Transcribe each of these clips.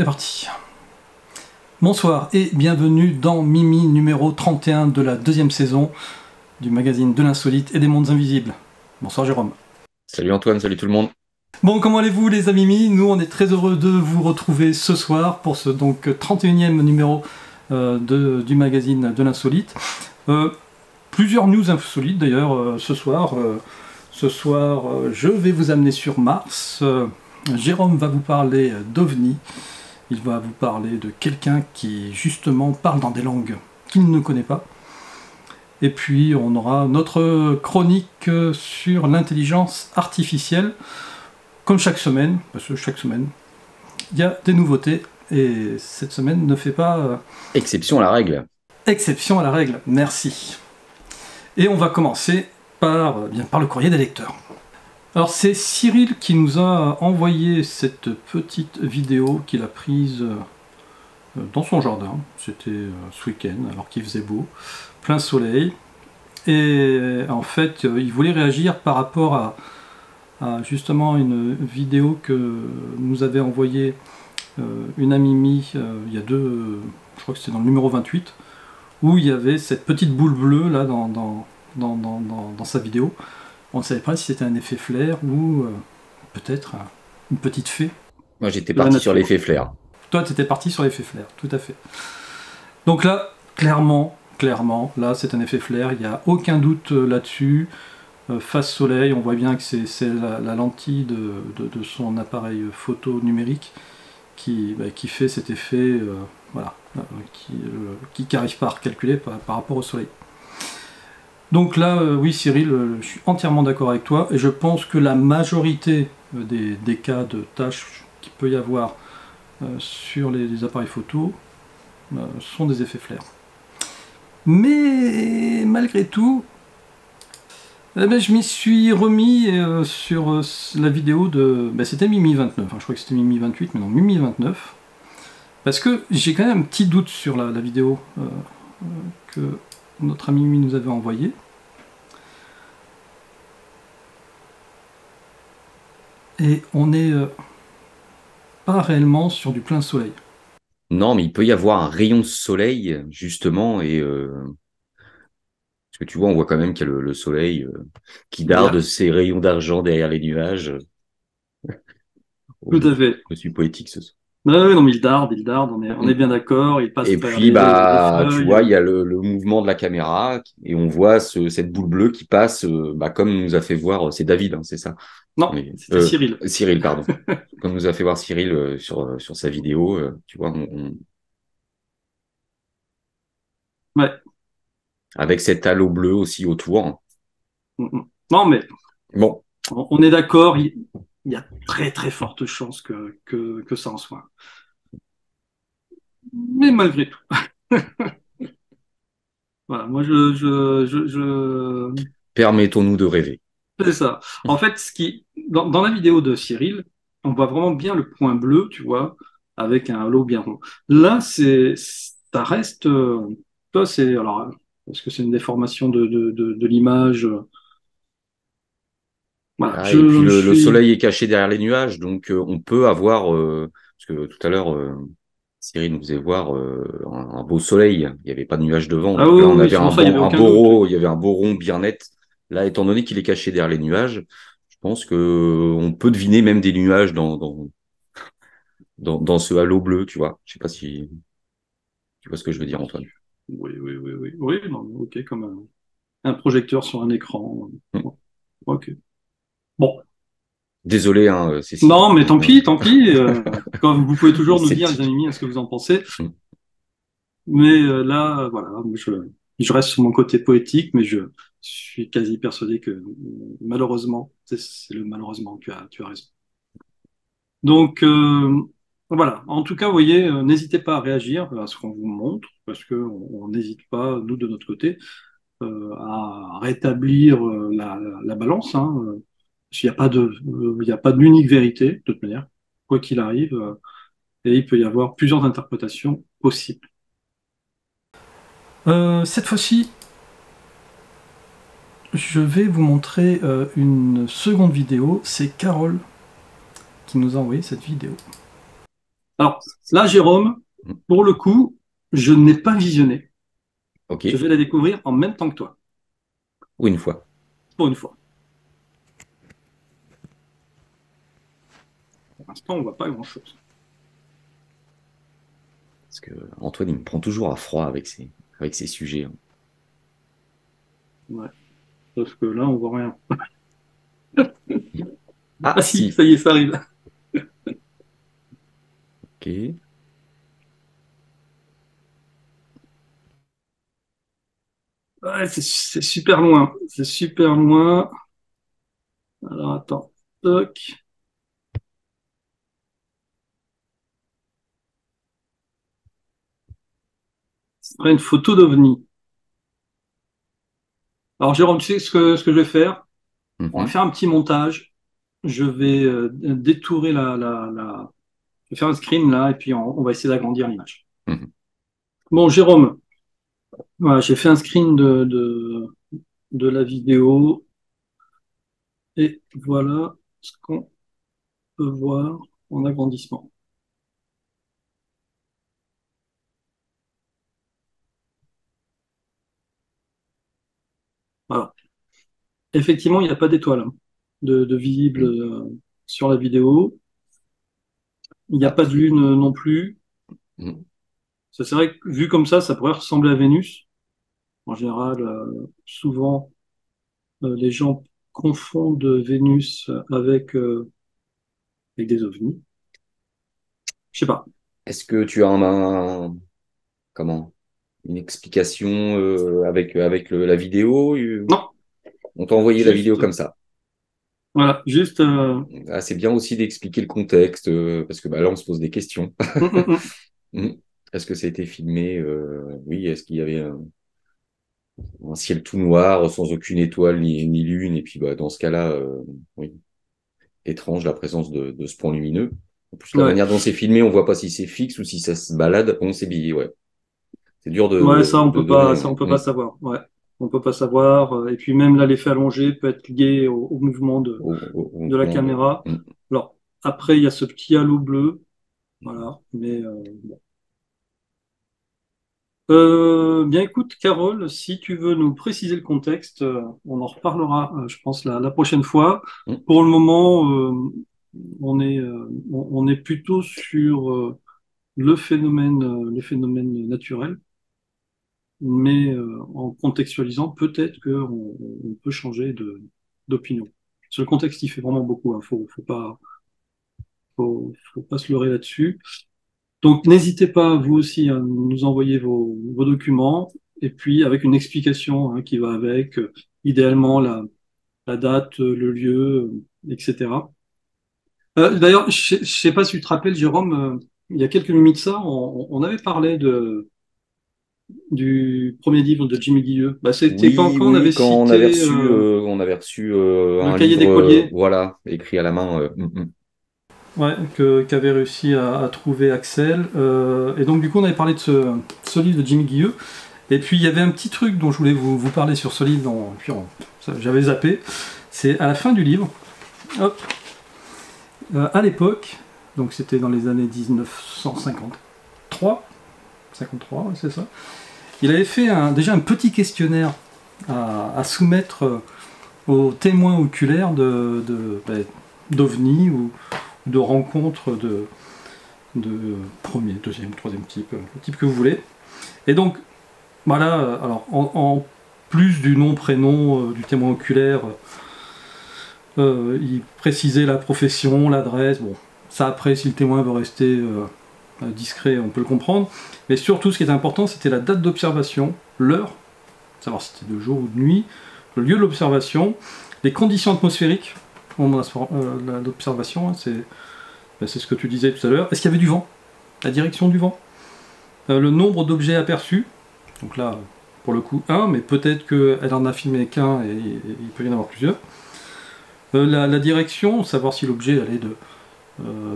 C'est parti. Bonsoir et bienvenue dans Mimi numéro 31 de la deuxième saison du magazine de l'insolite et des mondes invisibles. Bonsoir Jérôme. Salut Antoine, salut tout le monde. Bon, comment allez-vous les amis Mimi? Nous on est très heureux de vous retrouver ce soir pour ce donc 31e numéro du magazine de l'insolite. Plusieurs news insolites d'ailleurs ce soir. Je vais vous amener sur Mars. Jérôme va vous parler d'OVNI. Il va vous parler de quelqu'un qui justement parle dans des langues qu'il ne connaît pas. Et puis on aura notre chronique sur l'intelligence artificielle, comme chaque semaine, parce que chaque semaine il y a des nouveautés, et cette semaine ne fait pas Exception à la règle. exception à la règle, merci. Et on va commencer par le courrier des lecteurs. Alors c'est Cyril qui nous a envoyé cette petite vidéo qu'il a prise dans son jardin. C'était ce week-end, alors qu'il faisait beau, plein soleil. Et en fait, il voulait réagir par rapport à justement une vidéo que nous avait envoyée une amie Mimi il y a je crois que c'était dans le numéro 28, où il y avait cette petite boule bleue là dans sa vidéo. On ne savait pas si c'était un effet flair ou peut-être une petite fée. Moi j'étais parti sur l'effet flair. Toi, tu étais parti sur l'effet flair, tout à fait. Donc là, clairement, là, c'est un effet flair, il n'y a aucun doute là-dessus. Face soleil, on voit bien que c'est la lentille de son appareil photo numérique qui fait cet effet, qui n'arrive pas à recalculer par rapport au soleil. Donc là, oui Cyril, je suis entièrement d'accord avec toi, et je pense que la majorité des cas de tâches qu'il peut y avoir sur les appareils photo sont des effets flair. Mais malgré tout, je m'y suis remis sur la vidéo de... c'était Mimi 29, je crois que c'était Mimi 28, mais non, Mimi 29. Parce que j'ai quand même un petit doute sur la vidéo que notre ami Mimi nous avait envoyée. Et on n'est pas réellement sur du plein soleil. Non, mais il peut y avoir un rayon de soleil, justement, et parce que tu vois, on voit quand même qu'il y a le soleil qui darde ses rayons d'argent derrière les nuages. Oh, Tout à fait. je suis poétique ce soir. Non, mais il darde, on est bien d'accord, il passe Et travers puis, les tu feuilles. vois, il y a le mouvement de la caméra et on voit cette boule bleue qui passe, comme nous a fait voir, c'est David, hein, c'est ça? Non, c'était Cyril. Cyril, pardon. Comme nous a fait voir Cyril sur sa vidéo, tu vois, Ouais. avec cet halo bleu aussi autour. Non, mais Bon, on est d'accord, il y a très très forte chance que ça en soit. Mais malgré tout. Voilà, moi permettons-nous de rêver. c'est ça. En fait, dans la vidéo de Cyril, on voit vraiment bien le point bleu, tu vois, avec un halo bien rond. Là, ça reste. Toi, c'est alors, est-ce que c'est une déformation de l'image? Voilà, Ah, et puis je le suis. soleil est caché derrière les nuages, donc on peut avoir, parce que tout à l'heure, Cyril nous faisait voir un beau soleil, il n'y avait pas de nuages devant, Ah donc oui, là on oui, avait c'est pour ça, il n'y avait aucun doute. il y avait un beau rond bien net. Là, étant donné qu'il est caché derrière les nuages, je pense que on peut deviner même des nuages dans ce halo bleu, tu vois. Je sais pas si tu vois ce que je veux dire, Antoine. Oui, oui, oui, oui. Oui, non, ok, comme un projecteur sur un écran. Hmm. Ok. Bon. Désolé, hein, Cécile. Non, mais tant pis, tant pis. Quand vous pouvez toujours nous dire, les Sceptique. amis, ce que vous en pensez. Hmm. Mais là, voilà, je reste sur mon côté poétique, mais je suis quasi persuadé que malheureusement, c'est le malheureusement, tu as raison. Donc, voilà. En tout cas, vous voyez, n'hésitez pas à réagir à ce qu'on vous montre, parce qu'on n'hésite pas, nous, de notre côté, à rétablir la balance. Hein. Il n'y a pas il y a pas d'unique vérité, de toute manière, quoi qu'il arrive, et il peut y avoir plusieurs interprétations possibles. Cette fois-ci, je vais vous montrer une seconde vidéo. C'est Carole qui nous a envoyé cette vidéo. Alors là, Jérôme, pour le coup, je n'ai pas visionné. Ok, Je vais la découvrir en même temps que toi, ou une fois. pour une fois. Pour l'instant, on voit pas grand-chose. Parce que Antoine, il me prend toujours à froid avec ses sujets, hein. Ouais, parce que là, on voit rien. Ah, Ah si, si. ça y est, ça arrive. Ok. Ouais, c'est super loin. C'est super loin. Alors attends. Toc. Ce serait une photo d'OVNI. Alors Jérôme, tu sais ce que je vais faire? On va Mhm, faire un petit montage. Je vais détourer je vais faire un screen là, et puis on va essayer d'agrandir l'image. mhm. Bon, Jérôme, voilà, j'ai fait un screen de la vidéo, et voilà ce qu'on peut voir en agrandissement. Voilà. Effectivement, il n'y a pas d'étoile hein, de visible Mhm. sur la vidéo. Il n'y a Ah, pas de lune non plus. mhm. Ça, c'est vrai que vu comme ça pourrait ressembler à Vénus. En général, souvent, les gens confondent Vénus avec des ovnis. Je sais pas. Est-ce que tu as comment, une explication avec la vidéo? Non, On t'a envoyé la vidéo juste, comme ça. voilà, juste. Ah, c'est bien aussi d'expliquer le contexte, parce que bah, là, on se pose des questions. Hum, hum, hum. Mhm. Est-ce que ça a été filmé? Oui. Est-ce qu'il y avait un ciel tout noir, sans aucune étoile ni lune? Et puis, bah, dans ce cas-là, oui, étrange la présence de ce point lumineux. En plus, la Ouais. manière dont c'est filmé, on voit pas si c'est fixe ou si ça se balade. On s'est dit, ouais. C'est dur Ouais, ça on de peut donner pas, un. ça on peut pas savoir. Ouais, on peut pas savoir. Et puis même là, l'effet allongé peut être lié au mouvement Au de la mouvement de. caméra. Alors après, il y a ce petit halo bleu, voilà. Mais bon. Bien écoute, Carole, si tu veux nous préciser le contexte, on en reparlera, je pense, la prochaine fois. Mm. Pour le moment, on est plutôt sur le phénomène naturel, mais en contextualisant, peut-être qu'on peut changer d'opinion. Parce que le contexte, il fait vraiment beaucoup, hein. Faut pas se leurrer là-dessus. Donc, n'hésitez pas, vous aussi, à nous envoyer vos documents, et puis avec une explication hein, qui va avec, idéalement la date, le lieu, etc. D'ailleurs, je ne sais pas si tu te rappelles, Jérôme, il y a quelques minutes de ça, on avait parlé du premier livre de Jimmy Guilleux. Bah, c'était Oui, quand on oui, avait oui, quand cité on avait reçu le un cahier des livre, colliers, voilà, écrit à la main. ouais, qu'avait réussi à trouver Axel. Et donc, du coup, on avait parlé de ce livre de Jimmy Guilleux. Et puis il y avait un petit truc dont je voulais vous parler sur ce livre, j'avais zappé. C'est à la fin du livre, hop, à l'époque, donc c'était dans les années 1953, 53, ouais, c'est ça. Il avait fait déjà un petit questionnaire à soumettre aux témoins oculaires d'OVNI ou de rencontres de premier, deuxième, troisième type, le type que vous voulez. Et donc voilà, alors en plus du nom, prénom du témoin oculaire, il précisait la profession, l'adresse, bon, ça après, si le témoin veut rester discret, on peut le comprendre, mais surtout ce qui était important, c'était la date d'observation, l'heure, savoir si c'était de jour ou de nuit, le lieu de l'observation, les conditions atmosphériques au moment de l'observation, hein, c'est ce que tu disais tout à l'heure, est-ce qu'il y avait du vent, la direction du vent, le nombre d'objets aperçus, donc là, pour le coup, un, mais peut-être qu'elle en a filmé qu'un et il peut y en avoir plusieurs. La direction, savoir si l'objet allait de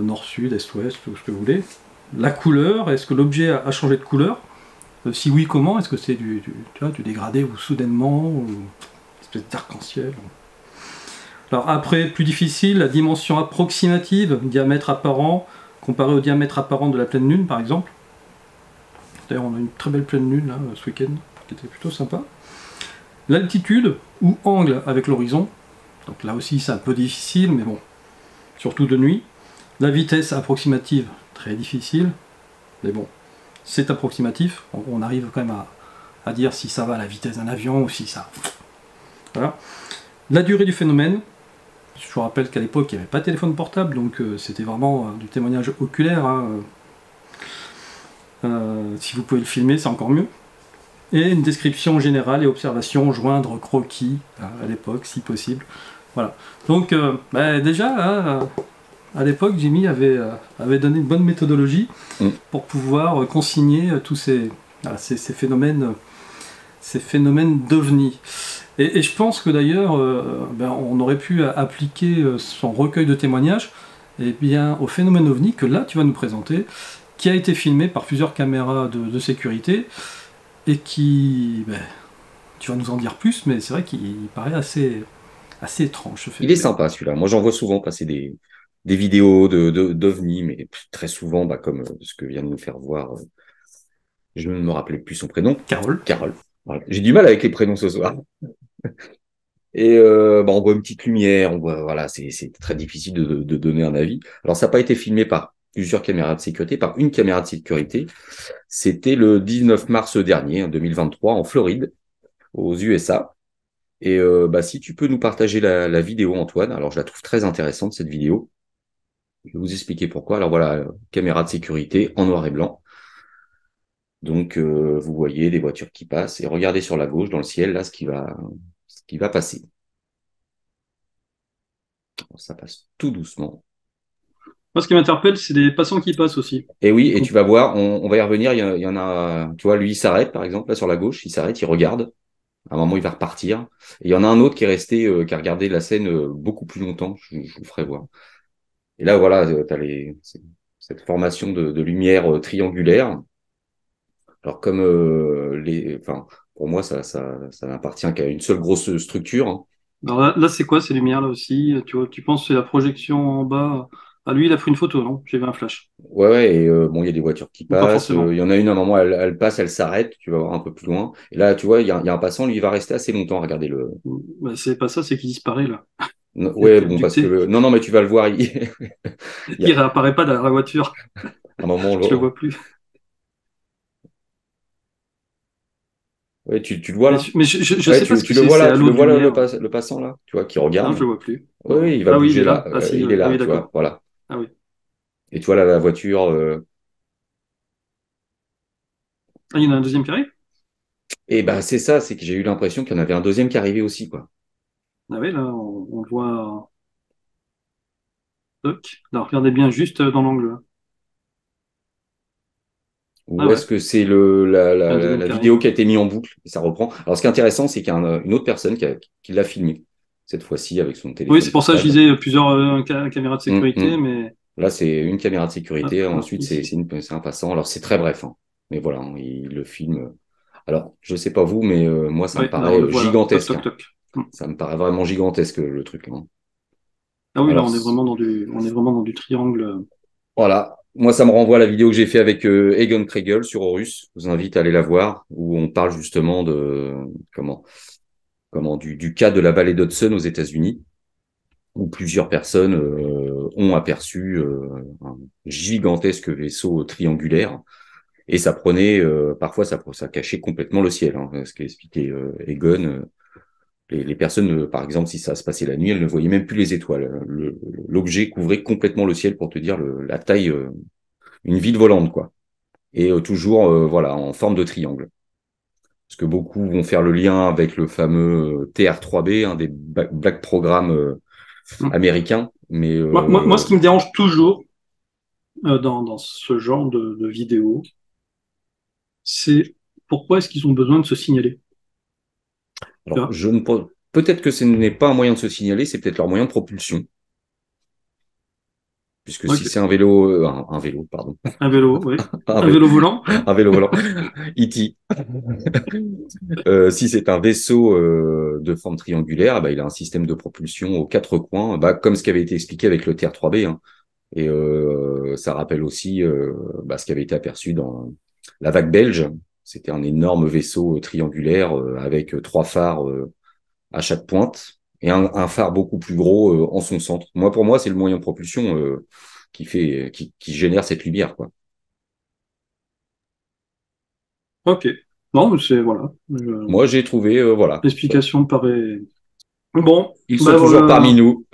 nord-sud, est-ouest, ou ce que vous voulez. La couleur, est-ce que l'objet a changé de couleur? Si oui, comment? Est-ce que c'est tu vois, du dégradé ou soudainement, ou une espèce d'arc-en-ciel? Alors après, plus difficile, la dimension approximative, diamètre apparent, comparé au diamètre apparent de la pleine lune par exemple. D'ailleurs on a une très belle pleine lune là, ce week-end, qui était plutôt sympa. L'altitude ou angle avec l'horizon, donc là aussi c'est un peu difficile, mais bon, surtout de nuit. La vitesse approximative, très difficile, mais bon, c'est approximatif, on arrive quand même à dire si ça va à la vitesse d'un avion ou si ça... Voilà. La durée du phénomène, je vous rappelle qu'à l'époque il n'y avait pas de téléphone portable, donc c'était vraiment du témoignage oculaire. Hein. Si vous pouvez le filmer, c'est encore mieux. Et une description générale et observation, joindre croquis à l'époque, si possible. Voilà. Donc, déjà, à l'époque, Jimmy avait donné une bonne méthodologie pour pouvoir consigner tous ces phénomènes d'ovnis. Et je pense que d'ailleurs, on aurait pu appliquer son recueil de témoignages au phénomène ovni que là, tu vas nous présenter, qui a été filmé par plusieurs caméras de sécurité, et qui, tu vas nous en dire plus, mais c'est vrai qu'il paraît assez étrange. Il est sympa celui-là. Moi, j'en vois souvent passer des vidéos d'OVNI, mais très souvent, comme ce que vient de nous faire voir, je ne me rappelais plus son prénom. Carole. Voilà. J'ai du mal avec les prénoms ce soir. Et on voit une petite lumière, voilà, c'est très difficile de donner un avis. Alors, ça n'a pas été filmé par plusieurs caméras de sécurité, par une caméra de sécurité. C'était le 19 mars dernier, 2023, en Floride, aux USA. Et si tu peux nous partager la vidéo, Antoine, alors je la trouve très intéressante, cette vidéo. Je vais vous expliquer pourquoi. Alors voilà, caméra de sécurité en noir et blanc. Donc, vous voyez des voitures qui passent. Et regardez sur la gauche, dans le ciel, là, ce qui va passer. Alors, ça passe tout doucement. Moi, ce qui m'interpelle, c'est des passants qui passent aussi. Et oui, et tu vas voir, on va y revenir. Il y en a, tu vois, lui, il s'arrête, par exemple, là, sur la gauche. Il s'arrête, il regarde. À un moment, il va repartir. Et il y en a un autre qui est resté, qui a regardé la scène beaucoup plus longtemps. Je vous ferai voir. Et là, voilà, tu as cette formation de lumière triangulaire. Alors, comme pour moi, ça n'appartient qu'à une seule grosse structure. Hein. Alors là c'est quoi ces lumières là aussi? Tu penses que c'est la projection en bas? Ah, lui, il a pris une photo, non? J'ai vu un flash. Ouais, et il y a des voitures qui Ou pas passent. forcément. Il y en a une, à un moment, elle passe, elle s'arrête. Tu vas voir un peu plus loin. Et là, tu vois, il y a un passant, lui, il va rester assez longtemps à regarder le. C'est pas ça, c'est qu'il disparaît là. Ouais, bon, parce que non, mais tu vas le voir. Il réapparaît pas dans la voiture. À un moment, Je le vois plus. Ouais, tu le vois là? Mais je Ouais, sais pas ce que tu le c'est. vois C'est là, à tu l'eau le de vois là, lumière. le passant là, tu vois, qui Non, je regarde. le vois plus. Oui, il va Ah oui, il est bouger là. là. Ah si, Il est ah là, oui, tu vois, d'accord. voilà. Ah oui. Et tu vois là, la voiture. Ah, il y en a un deuxième qui arrive? Et c'est ça, c'est que j'ai eu l'impression qu'il y en avait un deuxième qui arrivait aussi, quoi. Ah oui, là, on le voit. Toc. Là, regardez bien juste dans l'angle. Ah Ou ouais, est-ce que c'est il y a un deuxième la qui vidéo arrive. qui a été mise en boucle et ça reprend? Alors, ce qui est intéressant, c'est qu'il y a une autre personne qui l'a filmé, cette fois-ci avec son Oui, téléphone c'est pour ça que je portable. disais plusieurs caméras de Hum, sécurité, hum. mais Là, c'est une caméra de sécurité. hop, Ensuite, ici. c'est un passant. Alors, c'est très bref, hein. Mais voilà, hein, il le filme. Alors, je sais pas vous, mais moi, ça Oui, me là, on le paraît voit là. Toc, gigantesque. toc, Hein. toc. Ça me paraît vraiment gigantesque, le truc. Hein. Ah oui, là, Alors, on est vraiment dans du triangle. voilà. Moi, ça me renvoie à la vidéo que j'ai fait avec Egon Kregel sur Horus. Je vous invite à aller la voir, où on parle justement de du cas de la vallée d'Hudson aux États-Unis, où plusieurs personnes ont aperçu un gigantesque vaisseau triangulaire. Et ça prenait, parfois, ça cachait complètement le ciel. Hein, ce qu'expliquait Egon. Les personnes, par exemple, si ça se passait la nuit, elles ne voyaient même plus les étoiles. L'objet couvrait complètement le ciel pour te dire la taille, une ville volante, quoi. Et toujours, voilà, en forme de triangle. Parce que beaucoup vont faire le lien avec le fameux TR-3B, un des black programmes Hmm. américains. Mais Moi, ce qui me dérange toujours dans ce genre de vidéo, c'est pourquoi est-ce qu'ils ont besoin de se signaler? Tu alors, vois. peut-être que ce n'est pas un moyen de se signaler, c'est peut-être leur moyen de propulsion. Puisque si Ok. c'est un vélo, un vélo, pardon, Un vélo, oui. un Un vélo, vélo volant. un vélo volant, E.T. Si c'est un vaisseau de forme triangulaire, il a un système de propulsion aux quatre coins, comme ce qui avait été expliqué avec le TR-3B. Hein. Et ça rappelle aussi ce qui avait été aperçu dans la vague belge. C'était un énorme vaisseau triangulaire avec trois phares à chaque pointe et un phare beaucoup plus gros en son centre. Pour moi, c'est le moyen de propulsion qui génère cette lumière, quoi. Ok. Non, mais c'est, voilà. Moi, j'ai trouvé, voilà. L'explication paraît... Bon, Ils sont ben toujours parmi voilà. nous.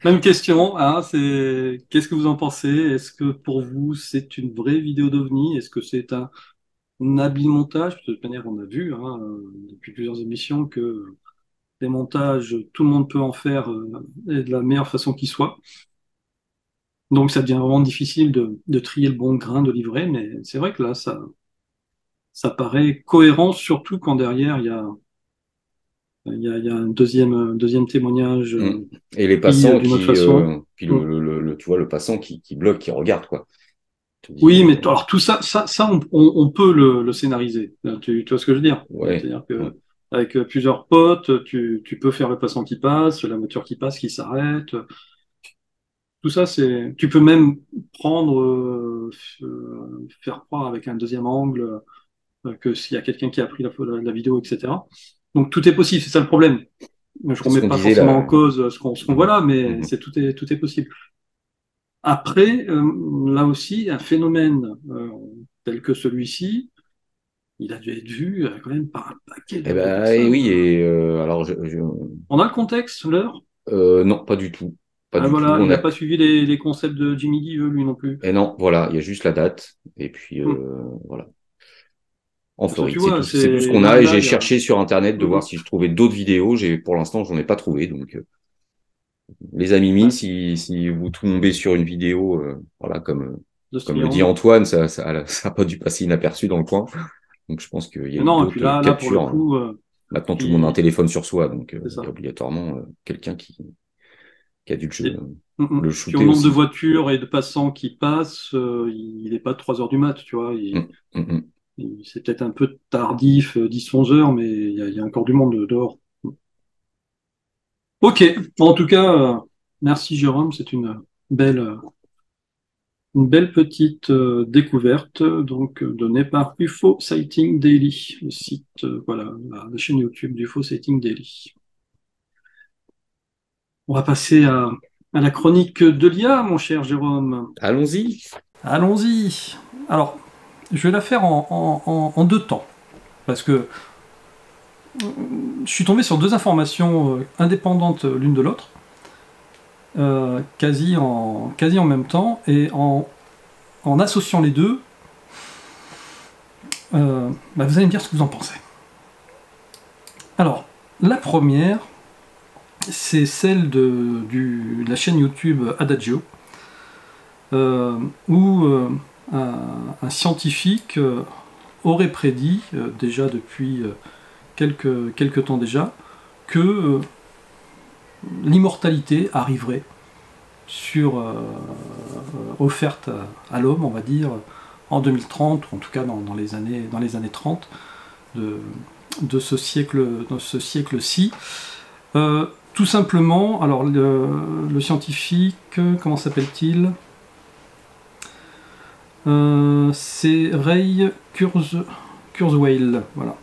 Même question, hein, c'est qu'est-ce que vous en pensez? Est-ce que pour vous c'est une vraie vidéo d'OVNI? Est-ce que c'est un habile montage? De toute manière, on a vu hein, depuis plusieurs émissions que les montages, tout le monde peut en faire et de la meilleure façon qui soit. Donc ça devient vraiment difficile de trier le bon grain de livret, mais c'est vrai que là, ça paraît cohérent, surtout quand derrière il y a un deuxième témoignage Mm. Et les pris passants d'une autre façon. puis Mm. tu vois, le passant qui bloque, qui regarde, quoi. Tu te dis, Oui, mais alors tout ça, on peut le scénariser. Tu vois ce que je veux dire? ouais. C'est-à-dire Mm. que avec plusieurs potes, tu peux faire le passant qui passe, la voiture qui passe, qui s'arrête. Tout ça, c'est. Tu peux même prendre, faire croire avec un deuxième angle que s'il y a quelqu'un qui a pris la vidéo, etc. Donc tout est possible. C'est ça le problème. Je C'est ce remets qu'on pas disait forcément en là. cause ce qu'on voit Mm. là, mais Mm. tout est possible. Après, là aussi, un phénomène tel que celui-ci, il a dû être vu quand même par un paquet Eh de ben, et personnes. oui, et alors, On a le contexte, l'heure. non, pas du tout. Pas Ah du tout. voilà, il On n'a a, pas suivi les concepts de Jimmy Give, lui non plus. et non, voilà, il y a juste la date. Et puis, Hmm. voilà. En Parce que tu Floride, vois, c'est tout ce c'est qu'on a. Et là, j'ai il y a. cherché sur Internet de voir Hmm. si je trouvais d'autres vidéos. Pour l'instant, j'en ai pas trouvé. Donc, les amis mines, Ouais, si vous tombez sur une vidéo, voilà, de ce comme le dit triangle. Antoine, ça a pas dû passer inaperçu dans le coin. Donc, je pense qu'il y a Mais eu non, et puis d'autres là, pour le captures. coup, Maintenant, tout le monde a un il- téléphone sur soi. Donc, c'est il y a ça. obligatoirement quelqu'un qui a dû Et- Hmm, hmm. le Puis au shooter nombre de aussi. voitures et de passants qui passent, il n'est pas 3 heures du mat, tu vois. Mm, mm, mm. C'est peut-être un peu tardif, 10-11 heures, mais il y a encore du monde dehors. Ok, bon, en tout cas, merci Jérôme, c'est belle, une belle petite découverte donc donnée par UFO Sighting Daily, le site, voilà, la chaîne YouTube d'UFO Sighting Daily. On va passer à la chronique de l'IA, mon cher Jérôme. Allons-y. Allons-y. Alors, je vais la faire en deux temps, parce que je suis tombé sur deux informations indépendantes l'une de l'autre, quasi en même temps, et en associant les deux, vous allez me dire ce que vous en pensez. Alors, la première, c'est celle de la chaîne YouTube Adagio, où un scientifique aurait prédit, déjà depuis quelques temps déjà, que l'immortalité arriverait offerte à l'homme, on va dire, en 2030, ou en tout cas dans les années 30 de ce siècle-ci. Tout simplement, alors le scientifique, comment s'appelle-t-il? C'est Ray Kurzweil, voilà,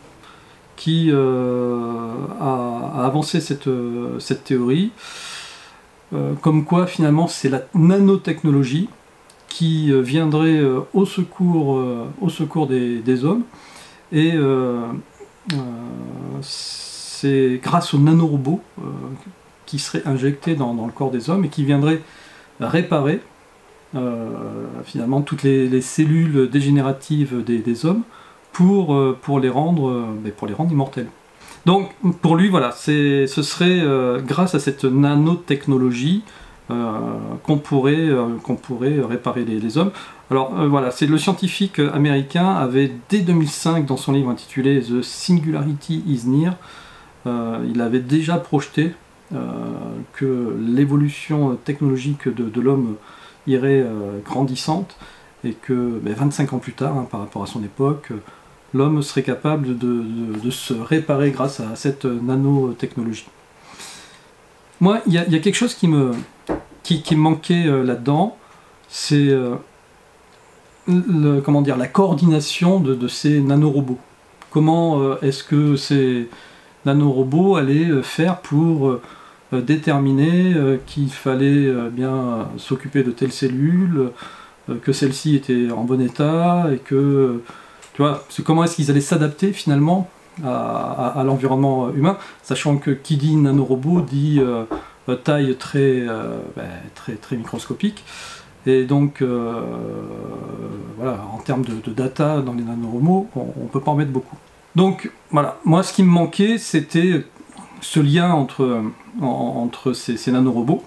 qui a avancé cette théorie, comme quoi finalement c'est la nanotechnologie qui viendrait au secours des hommes, et c'est grâce aux nanorobots qui seraient injectés dans le corps des hommes et qui viendraient réparer finalement toutes les cellules dégénératives des hommes pour les rendre immortels. Donc pour lui, voilà, ce serait grâce à cette nanotechnologie qu'on pourrait réparer les hommes. Alors voilà, c'est le scientifique américain avait dès 2005 dans son livre intitulé The Singularity is Near, il avait déjà projeté que l'évolution technologique de l'homme irait grandissante et que 25 ans plus tard, hein, par rapport à son époque, l'homme serait capable de se réparer grâce à cette nanotechnologie. Moi, il y a quelque chose qui me qui me manquait là-dedans, c'est comment dire, la coordination de ces nanorobots. Comment est-ce que ces nanorobots allaient faire pour déterminer qu'il fallait bien s'occuper de telle cellule, que celle-ci était en bon état, et que, tu vois, comment est-ce qu'ils allaient s'adapter finalement à l'environnement humain, sachant que qui dit nanorobot dit taille très microscopique. Et donc, voilà, en termes de data dans les nanorobots, on ne peut pas en mettre beaucoup. Donc, voilà, moi, ce qui me manquait, c'était ce lien entre ces nanorobots.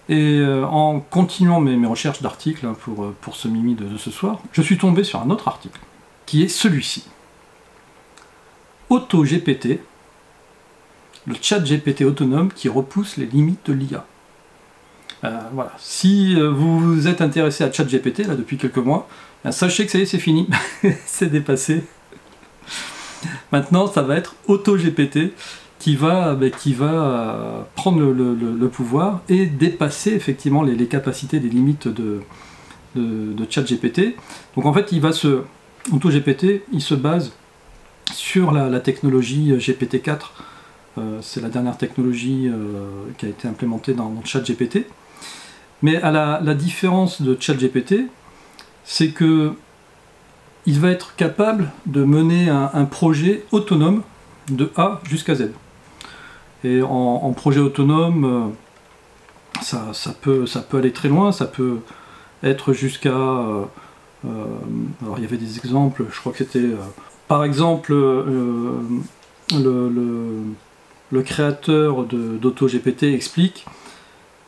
Et en continuant mes recherches d'articles pour ce Mimi de ce soir, je suis tombé sur un autre article, qui est celui-ci. AutoGPT, le chat GPT autonome qui repousse les limites de l'IA. Voilà. Si vous êtes intéressé à ChatGPT là depuis quelques mois, sachez que ça y est, c'est fini, c'est dépassé. Maintenant, ça va être AutoGPT qui va prendre le pouvoir et dépasser effectivement les capacités, les limites de ChatGPT. Donc en fait, AutoGPT, il se base sur la technologie GPT-4. C'est la dernière technologie qui a été implémentée dans ChatGPT. Mais à la différence de ChatGPT, c'est que il va être capable de mener un projet autonome de A jusqu'à Z. Et en projet autonome, ça peut aller très loin, ça peut être jusqu'à... alors il y avait des exemples, je crois que c'était... par exemple, le créateur d'AutoGPT explique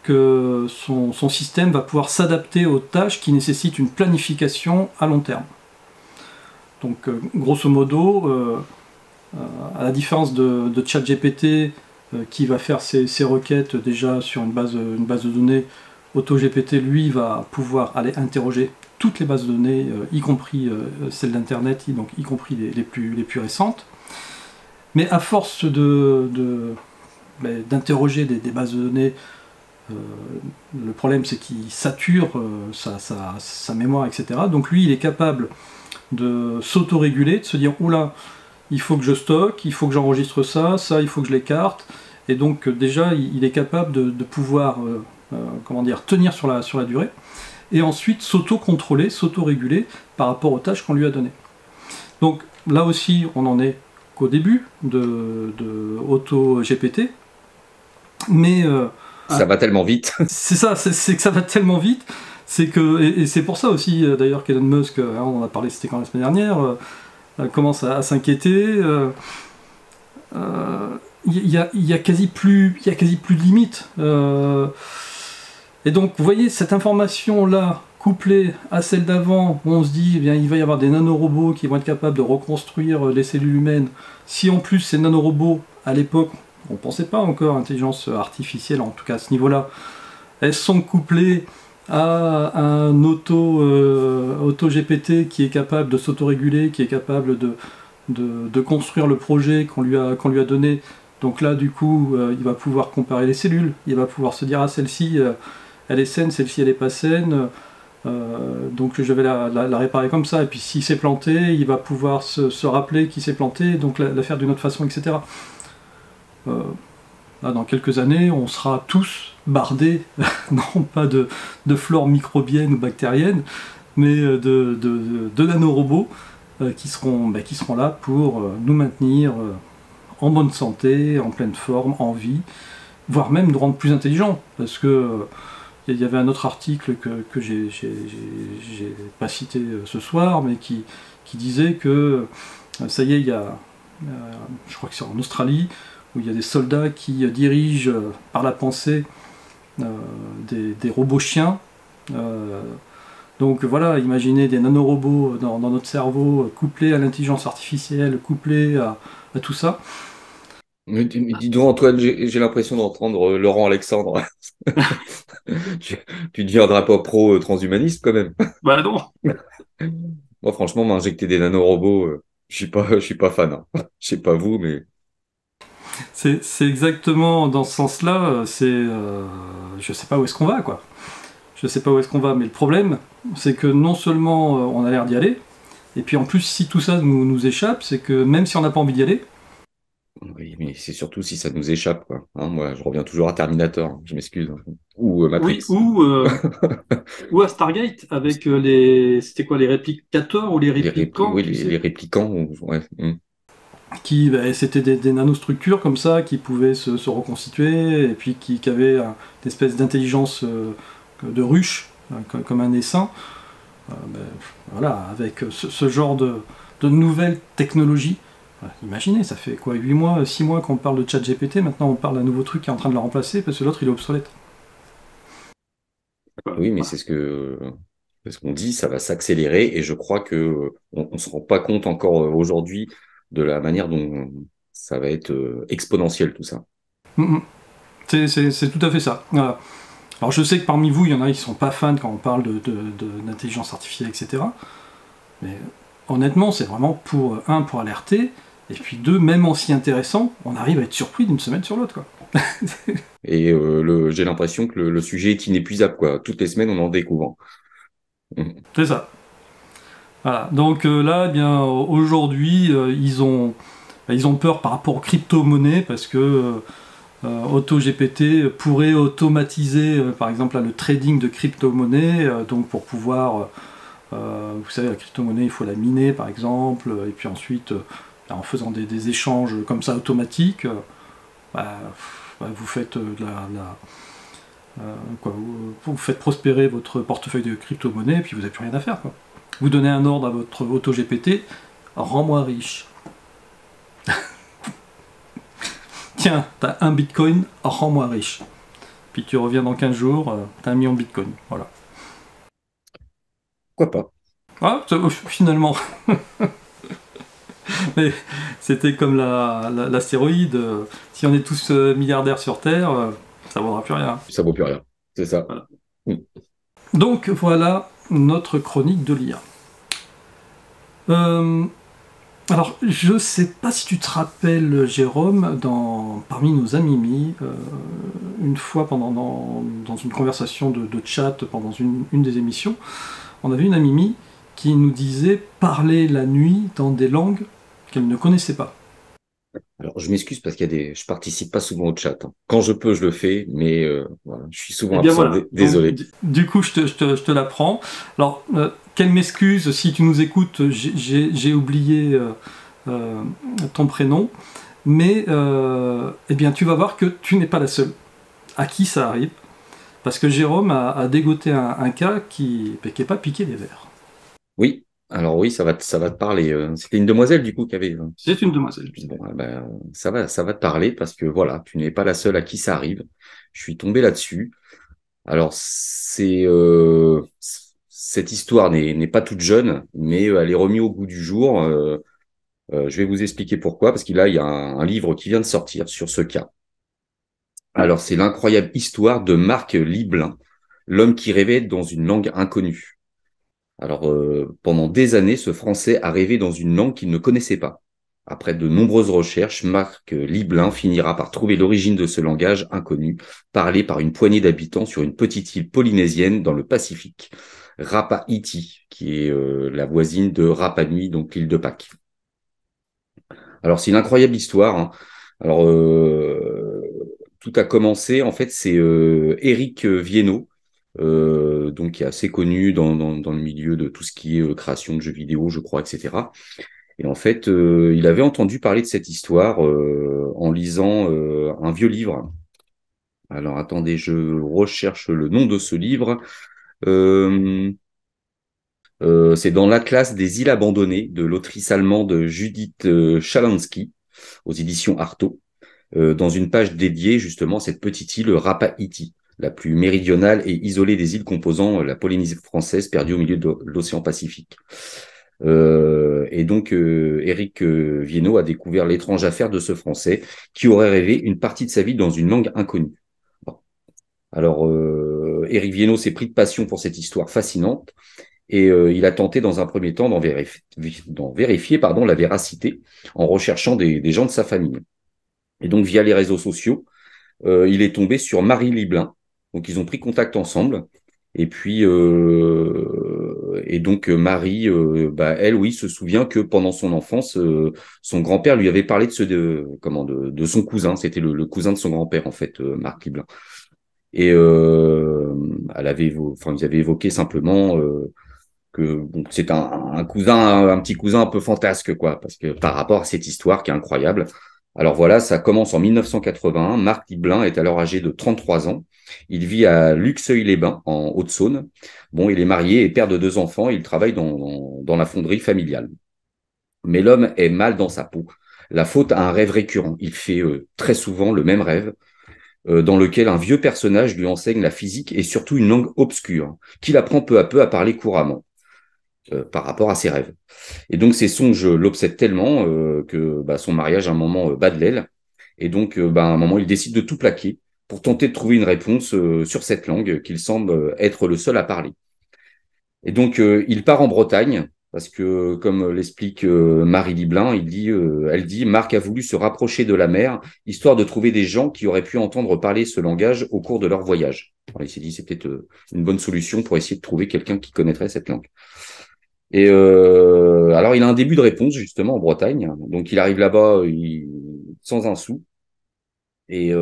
que son système va pouvoir s'adapter aux tâches qui nécessitent une planification à long terme. Donc grosso modo, à la différence de ChatGPT qui va faire ses requêtes déjà sur une base de données, AutoGPT lui va pouvoir aller interroger toutes les bases de données, y compris celles d'Internet, donc y compris les plus récentes. Mais à force d'interroger des bases de données, le problème c'est qu'il sature sa mémoire, etc. Donc lui, il est capable de s'autoréguler, de se dire oula, il faut que je stocke, il faut que j'enregistre ça, il faut que je l'écarte. Et donc déjà, il est capable de pouvoir tenir sur la durée. Et ensuite s'auto-contrôler, s'auto-réguler par rapport aux tâches qu'on lui a données. Donc là aussi, on en est qu'au début de AutoGPT. Mais... ça va tellement vite. C'est ça, c'est que ça va tellement vite. Et c'est pour ça aussi, d'ailleurs, qu'Elon Musk, on en a parlé, c'était quand la semaine dernière, commence à s'inquiéter. Il y a quasi plus de limites. Et donc, vous voyez, cette information-là, couplée à celle d'avant, où on se dit, eh bien, il va y avoir des nanorobots qui vont être capables de reconstruire les cellules humaines. Si en plus, ces nanorobots, à l'époque, on ne pensait pas encore à intelligence artificielle, en tout cas à ce niveau-là, elles sont couplées à un auto-GPT qui est capable de s'autoréguler, qui est capable de construire le projet qu'on lui a donné. Donc là, du coup, il va pouvoir comparer les cellules, il va pouvoir se dire, ah, celle-ci, elle est saine, celle-ci, elle n'est pas saine, donc je vais la réparer comme ça, et puis s'il s'est planté, il va pouvoir se rappeler qu'il s'est planté, donc la faire d'une autre façon, etc. Là, dans quelques années, on sera tous bardés, non pas de flore microbienne ou bactérienne, mais de nanorobots qui seront là pour nous maintenir en bonne santé, en pleine forme, en vie, voire même nous rendre plus intelligents. Parce que il y avait un autre article que j'ai pas cité ce soir, mais qui disait que ça y est, il y a, je crois que c'est en Australie, où il y a des soldats qui dirigent par la pensée des robots chiens. Donc voilà, imaginez des nanorobots dans notre cerveau, couplés à l'intelligence artificielle, couplés à tout ça. Mais dis donc, Antoine, j'ai l'impression d'entendre Laurent Alexandre. Tu deviendras pas pro transhumaniste quand même. Bah non. Moi, franchement, m'injecter des nanorobots, je suis pas fan. Hein. Je sais pas vous, mais... C'est exactement dans ce sens-là. Je sais pas où est-ce qu'on va, quoi. Je sais pas où est-ce qu'on va, mais le problème, c'est que non seulement on a l'air d'y aller, et puis en plus, si tout ça nous échappe, c'est que même si on n'a pas envie d'y aller, Oui, mais c'est surtout si ça nous échappe, quoi. Hein, moi, je reviens toujours à Terminator, hein, je m'excuse. Ou Matrix. oui, ou à Stargate avec c'était quoi, les réplicateurs ou les réplicants, Oui, tu les sais, réplicants, ouais. qui c'était des nanostructures comme ça qui pouvaient se reconstituer et puis qui avaient une espèce d'intelligence de ruche, comme un essaim. Ben, voilà, avec ce genre de nouvelles technologies. Imaginez, ça fait quoi, 8 mois, 6 mois qu'on parle de ChatGPT, maintenant on parle d'un nouveau truc qui est en train de le remplacer parce que l'autre il est obsolète. Oui, mais Voilà. c'est ce qu'on dit, ça va s'accélérer et je crois que on se rend pas compte encore aujourd'hui de la manière dont ça va être exponentiel tout ça. Mm, mm. C'est tout à fait ça. Voilà. Alors je sais que parmi vous, il y en a qui sont pas fans quand on parle d'intelligence artificielle, etc. Mais honnêtement, c'est vraiment pour alerter, et puis deux, même en s'y intéressant, on arrive à être surpris d'une semaine sur l'autre, quoi. Et j'ai l'impression que le sujet est inépuisable, quoi. Toutes les semaines, on en découvre. Mhm. C'est ça. Voilà. Donc là, eh bien, aujourd'hui, ils ont peur par rapport aux crypto-monnaies parce que AutoGPT pourrait automatiser, par exemple, là, le trading de crypto-monnaies, donc pour pouvoir, vous savez, la crypto-monnaie, il faut la miner, par exemple, et puis ensuite, en faisant des échanges comme ça automatiques, bah, vous faites vous faites prospérer votre portefeuille de crypto-monnaie, et puis vous n'avez plus rien à faire, quoi. Vous donnez un ordre à votre AutoGPT, rends-moi riche. Tiens, t'as un bitcoin, rends-moi riche. Puis tu reviens dans 15 jours, t'as 1 million de bitcoin. Voilà. Pourquoi pas? Ah, finalement, mais c'était comme l'astéroïde. Si on est tous milliardaires sur Terre, ça ne vaudra plus rien. Ça vaut plus rien. C'est ça. Voilà. Mm. Donc voilà notre chronique de l'IA. Euh, alors, je sais pas si tu te rappelles, Jérôme, parmi nos amis, une fois dans une conversation de chat pendant une des émissions, on avait une amie qui nous disait parler la nuit dans des langues qu'elle ne connaissait pas. Alors, je m'excuse parce je participe pas souvent au chat, hein. Quand je peux, je le fais, mais voilà, je suis Eh souvent bien absent. voilà, donc Désolé. du coup je te l'apprends. Alors, quelle m'excuse si tu nous écoutes, j'ai oublié euh, ton prénom, mais eh bien tu vas voir que tu n'es pas la seule à qui ça arrive, parce que Jérôme a dégoté un cas qui n'est pas piqué des vers. Oui. Alors oui, ça va te parler. C'était une demoiselle du coup qui avait. C'est une demoiselle. Bon, ben, ça va te parler parce que voilà, tu n'es pas la seule à qui ça arrive. Je suis tombé là-dessus. Alors cette histoire n'est pas toute jeune, mais elle est remise au goût du jour. Je vais vous expliquer pourquoi, parce qu'il là il y a un livre qui vient de sortir sur ce cas. Alors c'est l'incroyable histoire de Marc Liblin, l'homme qui rêvait dans une langue inconnue. Alors, pendant des années, ce Français a rêvé dans une langue qu'il ne connaissait pas. Après de nombreuses recherches, Marc Liblin finira par trouver l'origine de ce langage inconnu, parlé par une poignée d'habitants sur une petite île polynésienne dans le Pacifique, Rapa Iti, qui est la voisine de Rapa Nui, donc l'île de Pâques. Alors, c'est une incroyable histoire, hein. Alors, tout a commencé, en fait, c'est Éric Viennot, donc qui est assez connu dans le milieu de tout ce qui est création de jeux vidéo, je crois, etc. Et en fait, il avait entendu parler de cette histoire en lisant un vieux livre. Alors, attendez, je recherche le nom de ce livre. Euh, c'est dans l'Atlas des îles abandonnées de l'autrice allemande Judith Schalansky aux éditions Artaud, dans une page dédiée justement à cette petite île Rapa-Iti, la plus méridionale et isolée des îles composant la Polynésie française perdue au milieu de l'océan Pacifique. Et donc, Éric Viennot a découvert l'étrange affaire de ce Français qui aurait rêvé une partie de sa vie dans une langue inconnue. Bon. Alors, Éric Viennot s'est pris de passion pour cette histoire fascinante et il a tenté dans un premier temps d'en vérifier, pardon, la véracité en recherchant des gens de sa famille. Et donc, via les réseaux sociaux, il est tombé sur Marie Liblin. Donc, ils ont pris contact ensemble. Et puis, Marie, elle, oui, se souvient que pendant son enfance, son grand-père lui avait parlé de son cousin. C'était le cousin de son grand-père, en fait, Marc Liblin. Et ils avaient évoqué simplement que bon, c'est un cousin, un petit cousin un peu fantasque, quoi, parce que par rapport à cette histoire qui est incroyable. Alors voilà, ça commence en 1981. Marc Liblin est alors âgé de 33 ans. Il vit à Luxeuil-les-Bains, en Haute-Saône. Bon, il est marié et père de 2 enfants. Il travaille dans la fonderie familiale. Mais l'homme est mal dans sa peau. La faute a un rêve récurrent. Il fait très souvent le même rêve, dans lequel un vieux personnage lui enseigne la physique et surtout une langue obscure, qu'il apprend peu à peu à parler couramment par rapport à ses rêves. Et donc ces songes l'obsèdent tellement que son mariage à un moment bat de l'aile. Et donc à un moment, il décide de tout plaquer pour tenter de trouver une réponse sur cette langue qu'il semble être le seul à parler. Et donc il part en Bretagne parce que, comme l'explique Marie Liblin, elle dit, Marc a voulu se rapprocher de la mer, histoire de trouver des gens qui auraient pu entendre parler ce langage au cours de leur voyage. Alors, il s'est dit, c'est peut-être une bonne solution pour essayer de trouver quelqu'un qui connaîtrait cette langue. Et alors, il a un début de réponse, justement, en Bretagne. Donc, il arrive là-bas sans un sou. Et,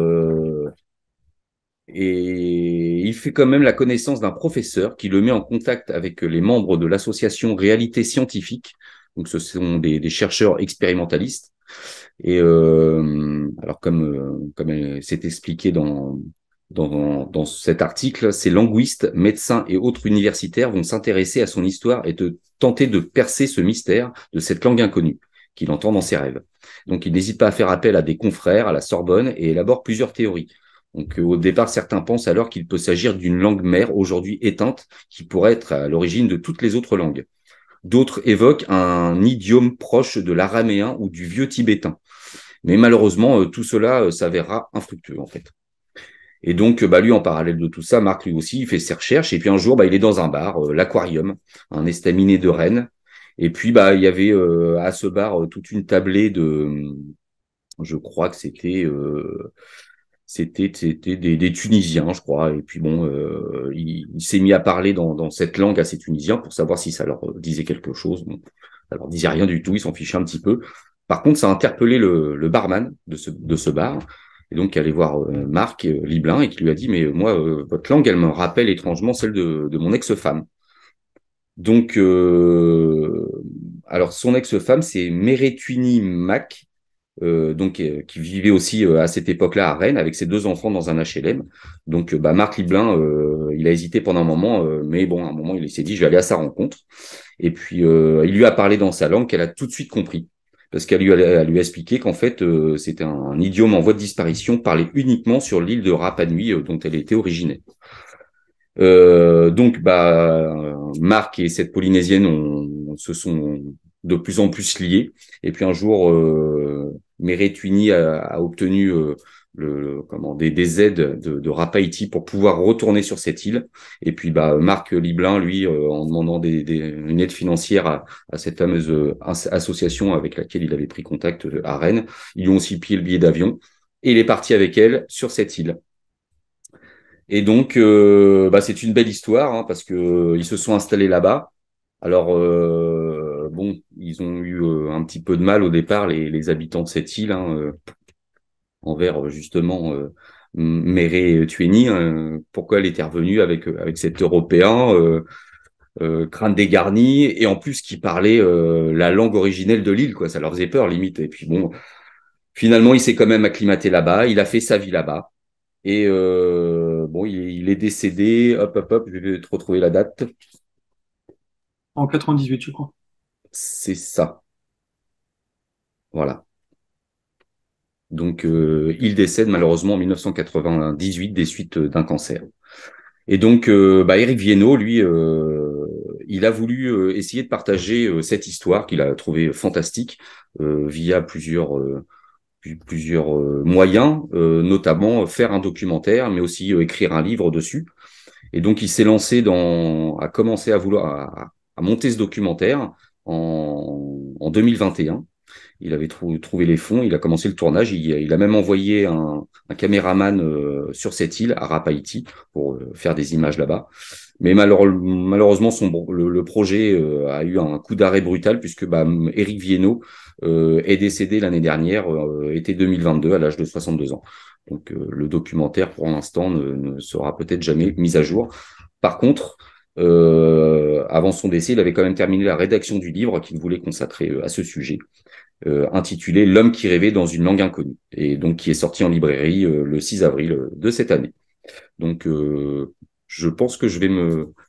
il fait quand même la connaissance d'un professeur qui le met en contact avec les membres de l'association Réalité Scientifique. Donc, ce sont des chercheurs expérimentalistes. Et alors, comme c'est expliqué dans cet article, ces linguistes, médecins et autres universitaires vont s'intéresser à son histoire et tenter de percer ce mystère de cette langue inconnue qu'il entend dans ses rêves. Donc, il n'hésite pas à faire appel à des confrères à la Sorbonne et élabore plusieurs théories. Donc, au départ, certains pensent alors qu'il peut s'agir d'une langue mère aujourd'hui éteinte qui pourrait être à l'origine de toutes les autres langues. D'autres évoquent un idiome proche de l'araméen ou du vieux tibétain. Mais malheureusement, tout cela s'avérera infructueux, en fait. Et donc, lui, en parallèle de tout ça, Marc, lui aussi, il fait ses recherches. Et puis un jour, il est dans un bar, l'Aquarium, un estaminet de Rennes. Et puis, il y avait à ce bar toute une tablée je crois que c'était des Tunisiens, je crois. Et puis bon, il s'est mis à parler dans cette langue à ces Tunisiens pour savoir si ça leur disait quelque chose. Bon, ça leur disait rien du tout, ils s'en fichaient un petit peu. Par contre, ça a interpellé le barman de ce bar. Et donc, il est allé voir Marc Liblin et qui lui a dit, mais moi, votre langue, elle me rappelle étrangement celle de mon ex-femme. Donc, alors son ex-femme, c'est Meretuni Mac, qui vivait aussi à cette époque-là à Rennes avec ses 2 enfants dans un HLM. Donc, Marc Liblin, il a hésité pendant un moment, mais bon, à un moment, il s'est dit, je vais aller à sa rencontre. Et puis, il lui a parlé dans sa langue qu'elle a tout de suite compris. Parce elle lui a expliqué qu'en fait, c'était un idiome en voie de disparition parlé uniquement sur l'île de Rapa Nui, dont elle était originaire. Marc et cette Polynésienne se sont de plus en plus liés. Et puis un jour, Meretuni a obtenu des aides de Rapaïti pour pouvoir retourner sur cette île. Et puis Marc Liblin, lui, en demandant une aide financière à cette fameuse association avec laquelle il avait pris contact à Rennes, ils lui ont aussi payé le billet d'avion. Et il est parti avec elle sur cette île. Et donc, c'est une belle histoire hein, parce que ils se sont installés là-bas. Alors, ils ont eu un petit peu de mal au départ, les habitants de cette île, hein, envers justement Méré Tueni. Pourquoi elle était revenue avec cet Européen, crâne dégarni, et en plus qui parlait la langue originelle de l'île, quoi. Ça leur faisait peur, limite. Et puis bon, finalement, il s'est quand même acclimaté là-bas. Il a fait sa vie là-bas. Et il est décédé. Hop, je vais te retrouver la date. En 98, je crois. C'est ça. Voilà. Donc, il décède malheureusement en 1998 des suites d'un cancer. Et donc, Éric Viennot, lui, il a voulu essayer de partager cette histoire qu'il a trouvée fantastique via plusieurs moyens, notamment faire un documentaire, mais aussi écrire un livre dessus. Et donc, il s'est lancé à commencer à monter ce documentaire en 2021. Il avait trouvé les fonds, il a commencé le tournage. Il a même envoyé un caméraman sur cette île, à Rapaïti, pour faire des images là-bas. Mais malheureusement, le projet a eu un coup d'arrêt brutal puisque Éric Viennot est décédé l'année dernière, été 2022, à l'âge de 62 ans. Donc le documentaire, pour l'instant, ne sera peut-être jamais mis à jour. Par contre, avant son décès, il avait quand même terminé la rédaction du livre qu'il voulait consacrer à ce sujet, intitulé L'homme qui rêvait dans une langue inconnue, et donc qui est sorti en librairie le 6 avril de cette année. Donc, je pense que je vais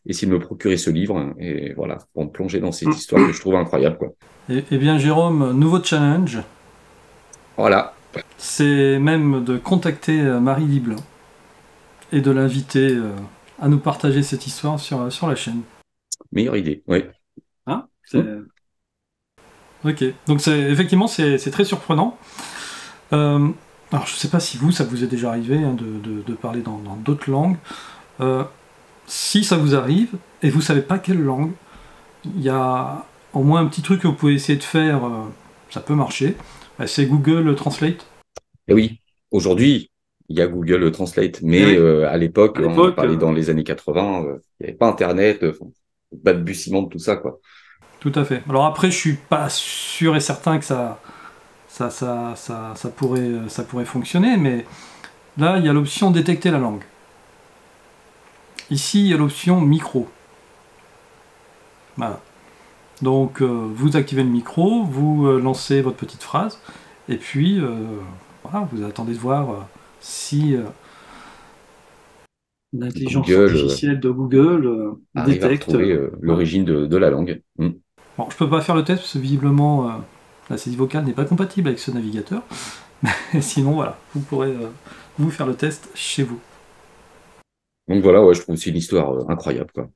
essayer de me procurer ce livre, hein, et voilà, pour me plonger dans cette histoire que je trouve incroyable, quoi. Eh bien, Jérôme, nouveau challenge, Voilà, c'est même de contacter Marie Liblin et de l'inviter à nous partager cette histoire sur la chaîne. meilleure idée, oui. Hein? Ok, donc effectivement, c'est très surprenant. Alors, je ne sais pas si ça vous est déjà arrivé hein, de parler dans d'autres langues. Si ça vous arrive et vous ne savez pas quelle langue, il y a au moins un petit truc que vous pouvez essayer de faire, ça peut marcher. C'est Google Translate. Et oui, aujourd'hui, il y a Google Translate, mais Oui, à l'époque, à on a l'époque, parlé dans les années 80, il n'y avait pas Internet, balbutiement de tout ça, quoi. tout à fait. Alors après, je suis pas sûr et certain que ça pourrait fonctionner, mais là, il y a l'option détecter la langue. Ici, il y a l'option micro. Voilà. Donc, vous activez le micro, vous lancez votre petite phrase, et puis, voilà, vous attendez de voir si l'intelligence Google artificielle de Google arrive à détecte. retrouver Voilà. l'origine de la langue. Mm. Bon, je peux pas faire le test parce que visiblement, la saisie vocale n'est pas compatible avec ce navigateur. Mais sinon, voilà, vous pourrez vous faire le test chez vous. Donc voilà, ouais, je trouve que c'est une histoire incroyable, quoi.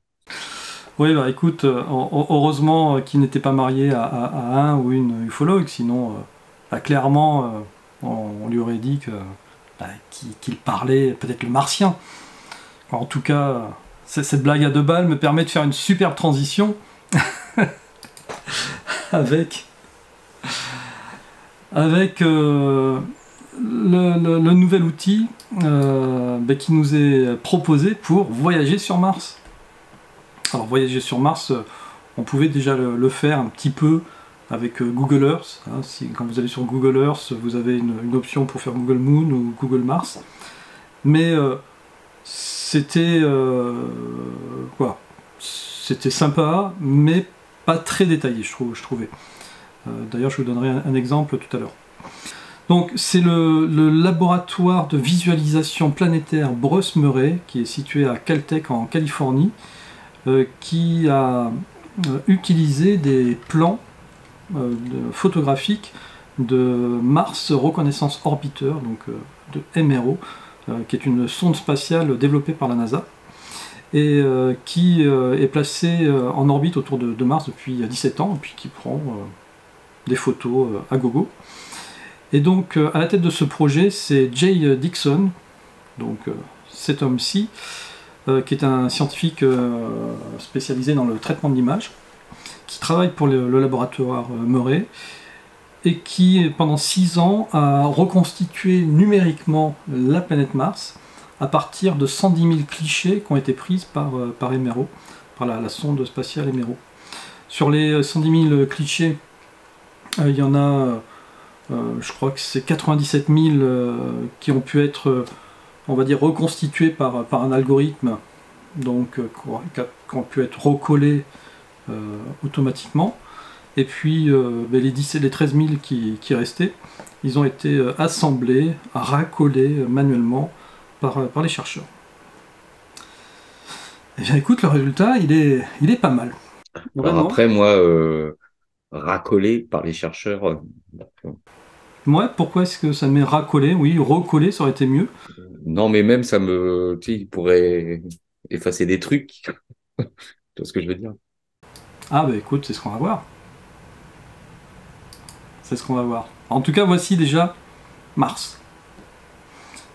Oui, bah écoute, heureusement qu'il n'était pas marié à un ou une ufologue, sinon, bah, clairement, on lui aurait dit qu'il parlait peut-être le martien. En tout cas, cette blague à 2 balles me permet de faire une superbe transition avec le nouvel outil qui nous est proposé pour voyager sur Mars. Alors voyager sur Mars, on pouvait déjà le faire un petit peu avec Google Earth. Hein, quand vous allez sur Google Earth, vous avez une option pour faire Google Moon ou Google Mars. Mais c'était c'était sympa, mais pas très détaillé, je trouvais. D'ailleurs, je vous donnerai un exemple tout à l'heure. Donc, c'est le laboratoire de visualisation planétaire Bruce Murray, qui est situé à Caltech en Californie, qui a utilisé des plans photographiques de Mars Reconnaissance Orbiter, donc de MRO, qui est une sonde spatiale développée par la NASA, et qui est placée en orbite autour de Mars depuis 17 ans, et puis qui prend des photos à gogo. Et donc, à la tête de ce projet, c'est Jay Dixon, donc cet homme-ci, qui est un scientifique spécialisé dans le traitement de l'image, qui travaille pour le laboratoire Murray, et qui, pendant 6 ans, a reconstitué numériquement la planète Mars à partir de 110 000 clichés qui ont été pris par MRO, par la sonde spatiale MRO. Sur les 110 000 clichés, il y en a, je crois que c'est 97 000 qui ont pu être, on va dire, reconstitués par un algorithme, donc qui ont pu être recollés automatiquement. Et puis les 13 000 qui restaient, ils ont été assemblés, racollés manuellement par les chercheurs. Et bien écoute, le résultat, il est pas mal. Alors après, moi, racolé par les chercheurs, Ouais, pourquoi est-ce que ça m'est racollé? Oui, recollé, ça aurait été mieux. non, mais même ça me, tu sais, il pourrait effacer des trucs. Tu vois ce que je veux dire? Ah bah écoute, c'est ce qu'on va voir. C'est ce qu'on va voir. En tout cas, voici déjà Mars.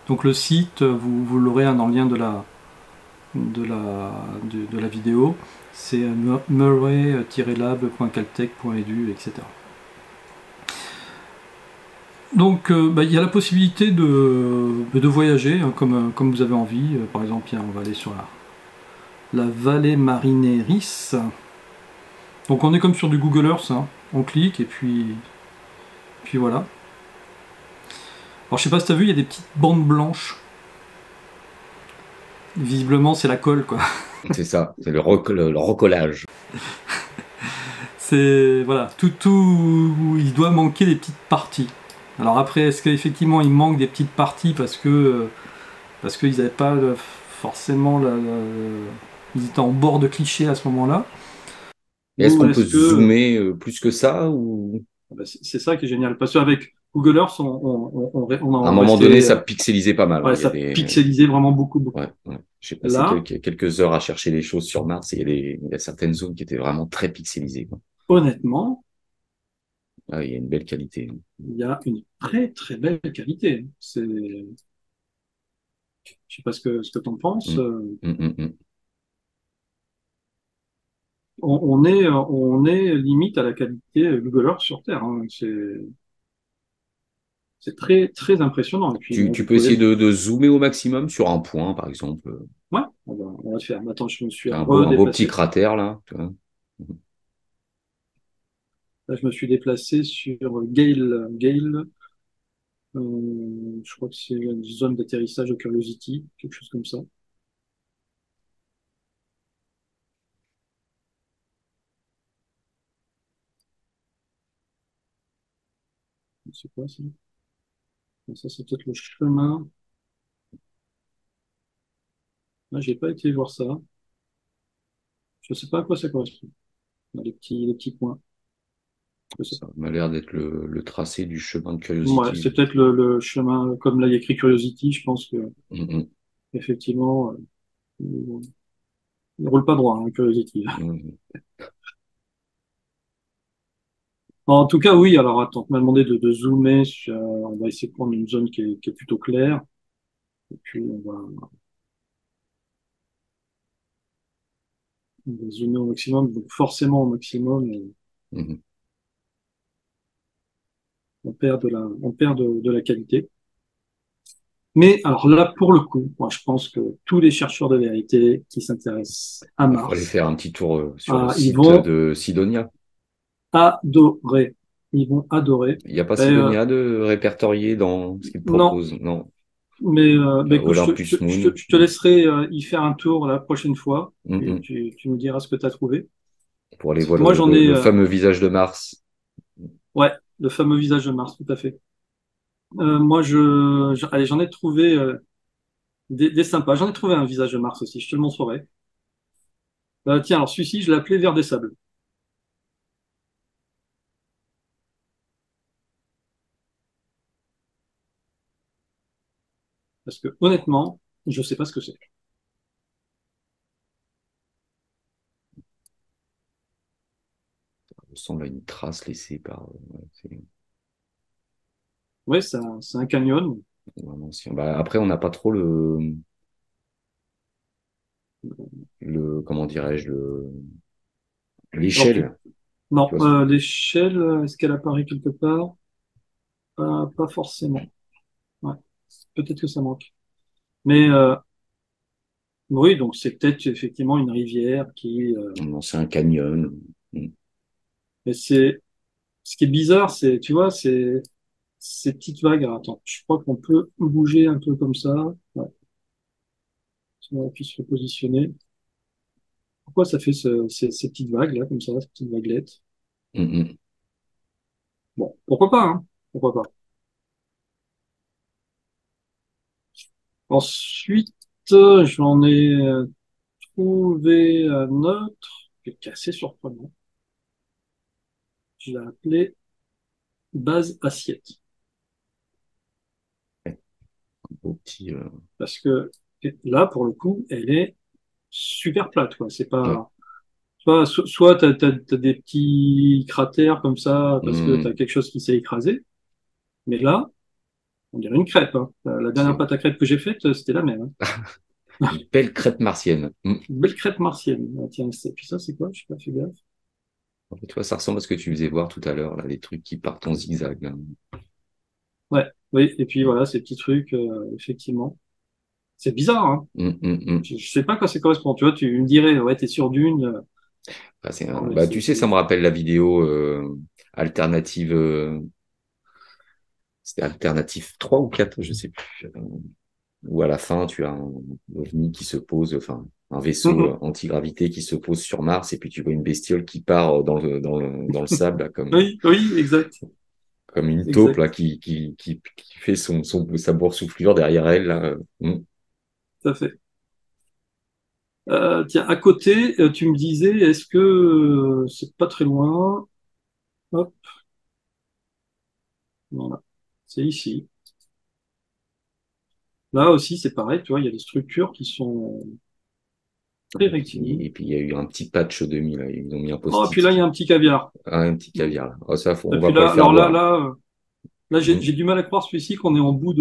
Donc le site, vous l'aurez dans le lien de la vidéo, c'est murray-lab.caltech.edu, etc. Donc, il y a la possibilité de voyager hein, comme vous avez envie. Par exemple, tiens, on va aller sur la vallée Marineris. Donc, on est comme sur du Google Earth. Hein. On clique et puis voilà. Alors, je sais pas si tu as vu, il y a des petites bandes blanches. Visiblement, c'est la colle, quoi. C'est ça, c'est le recollage. C'est voilà, il doit manquer des petites parties. Alors après, est-ce qu'effectivement il manque des petites parties parce qu'ils n'avaient pas forcément ils étaient en bord de cliché à ce moment-là? Et est-ce Ou qu'on peut est-ce que zoomer plus que ça ou c'est ça qui est génial parce qu'avec Google Earth on à un en moment donné, restait ça pixelisait pas mal, hein. ouais, Il y a ça des pixelisait vraiment beaucoup beaucoup. ouais, ouais. J'ai passé Là, quelques heures à chercher des choses sur Mars et il y a certaines zones qui étaient vraiment très pixelisées, quoi. honnêtement, Ah, il y a une belle qualité. il y a une très très belle qualité. Je sais pas ce que tu en penses. Mm. Mm, mm, mm. On est limite à la qualité Google Earth sur Terre. Hein. C'est très, très impressionnant. Et puis, bon, Tu vous peux pouvez... essayer de zoomer au maximum sur un point, par exemple. Ouais, on va le faire. Attends, je me suis Un beau petit redéplacé. cratère, là. Tu vois. Là, je me suis déplacé sur Gale. Gale, je crois que c'est une zone d'atterrissage de Curiosity, quelque chose comme ça. C'est quoi ça? Ça, c'est peut-être le chemin. Là, j'ai pas été voir ça. Je sais pas à quoi ça correspond. Là, les petits points. Je sais Ça pas. m'a l'air d'être le tracé du chemin de Ouais, Curiosity. c'est peut-être le chemin, comme là il y a écrit Curiosity, je pense que Mm, effectivement, il roule pas droit, hein, Curiosity. mm, mm. En tout cas, oui, alors attends, tu m'as demandé de zoomer, on va essayer de prendre une zone qui est plutôt claire, et puis on va zoomer au maximum, donc forcément au maximum, Mhm. on perd de la qualité. Mais alors là, pour le coup, moi je pense que tous les chercheurs de vérité qui s'intéressent à Il faut aller Mars, faire un petit tour sur le ils site vont de Sidonia. adorer. Ils vont adorer. Il n'y a pas Et, Sidonia de répertorié dans ce qu'il non, propose, non. mais écoute, Olympus Moon. je te laisserai y faire un tour la prochaine fois. Et Mm. tu me diras ce que tu as trouvé. Pour aller Parce que voir moi, j'en ai, le fameux visage de Mars. ouais, le fameux visage de Mars, tout à fait. Moi, allez, j'en ai trouvé des sympas. J'en ai trouvé un visage de Mars aussi, je te le montrerai. Tiens, alors celui-ci, je l'ai appelé Vers des Sables. Parce que honnêtement, je ne sais pas ce que c'est. Ça ressemble à une trace laissée par. Ouais, c'est Ouais, c'est un canyon. vraiment ancien. Bah, après, on n'a pas trop comment dirais-je, Alors, l'échelle. Tu non, vois. l'échelle, est-ce qu'elle apparaît quelque part? Pas forcément. Ouais, peut-être que ça manque. Mais oui, donc c'est peut-être effectivement une rivière qui. Non, c'est un canyon. Mm. Mais ce qui est bizarre, c'est, tu vois, c'est ces petites vagues. Alors, attends, je crois qu'on peut bouger un peu comme ça. Ouais, si on appuie se repositionner. Pourquoi ça fait ces petites vagues là, comme ça, ces petites vaguelettes? Mm, mm. Bon, pourquoi pas, hein? Pourquoi pas. Ensuite, j'en ai trouvé un autre qui est assez surprenant. Je l'ai appelé base assiette. Ouais, un beau petit. Parce que là, pour le coup, elle est super plate, quoi. C'est Ouais. pas, soit t'as des petits cratères comme ça parce que t'as Mm. quelque chose qui s'est écrasé. Mais là, on dirait une crêpe, hein. La dernière C'est pâte à crêpe que j'ai faite, c'était la même, hein. une belle crêpe martienne. Mm. Une belle crêpe martienne. Ah, tiens, puis ça, c'est quoi? Je sais pas fait gaffe. En fait, tu vois, ça ressemble à ce que tu faisais voir tout à l'heure, là, les trucs qui partent en zigzag, là. Ouais, oui, et puis voilà, ces petits trucs, effectivement. C'est bizarre, hein. Mm. Je sais pas à quoi ça correspond. Tu vois, tu me dirais, ouais, t'es sur Dune. Enfin, Non, mais bah, tu sais, ça me rappelle la vidéo alternative. C'était alternative 3 ou 4, je sais plus. Où à la fin, tu as un ovni qui se pose, enfin, un vaisseau Mhm. antigravité qui se pose sur Mars, et puis tu vois une bestiole qui part dans le sable, là, Oui, oui, exact, comme une taupe exact, là, qui fait sa boursouflure derrière elle. Là. tout à fait. Tiens, à côté, tu me disais, est-ce que c'est pas très loin? Hop, voilà, c'est ici. Là aussi, c'est pareil, tu vois, il y a des structures qui sont très rectilignes. Et puis il y a eu un petit patch 2000, là. Ils ont mis un Oh, et puis post-it, là, il y a un petit caviar. un petit caviar. Là. Oh, ça, Et on va puis pas le là, faire alors là, voir. là, Mm. j'ai du mal à croire celui-ci qu'on est en bout